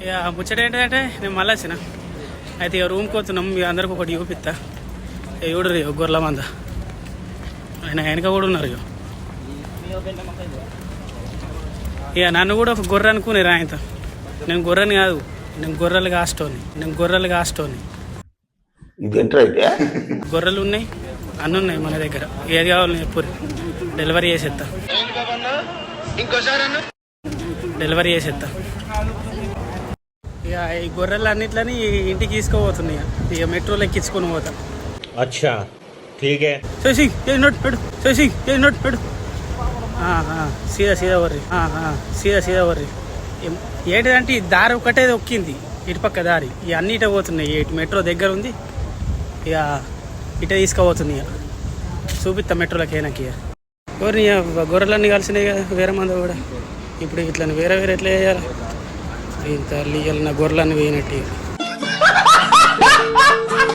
ఇక ముచ్చట ఏంటంటే నేను మళ్ళీ వచ్చిన అయితే ఇక రూమ్కి పోతున్నాం. మీ అందరికి ఒకటి చూపిస్తా. చూడరు గొర్రెల మంద ఆయన వెనక కూడా ఉన్నారు. ఇక నన్ను కూడా ఒక గొర్రె అనుకునేరు ఆయనతో. నేను గొర్రెని కాదు, నేను గొర్రెలు కాస్టోని. గొర్రెలు ఉన్నాయి, అన్నీ ఉన్నాయి మన దగ్గర. ఏది కావాలి ఎప్పుడు డెలివరీ చేసేస్తా. ఇక ఈ గొర్రెలు అన్నిట్లని ఇంటికి తీసుకోబోతున్నాయి. ఇక మెట్రోలో ఎక్కించుకొని పోతా. అచ్చా ఠీకే శశి శశి సీదా వర్రి ఏంటిదంటే ఈ దారి ఒకటే ఒక్కింది, ఇటుపక్క దారి. ఇక అన్ని ఇటే పోతున్నాయి. ఇటు మెట్రో దగ్గర ఉంది, ఇక ఇటే తీసుకుపోతుంది. ఇక చూపిస్తా మెట్రోలకి అయినాకి. ఎవరిని గొర్రెలన్నీ కలిసినాయి కదా వేరే మంది కూడా. ఇప్పుడు ఇట్లా వేరే ఎట్లా చేయాలి? ఇంత లీగల్ నా గొర్రెలన్నీ వేయినట్టు.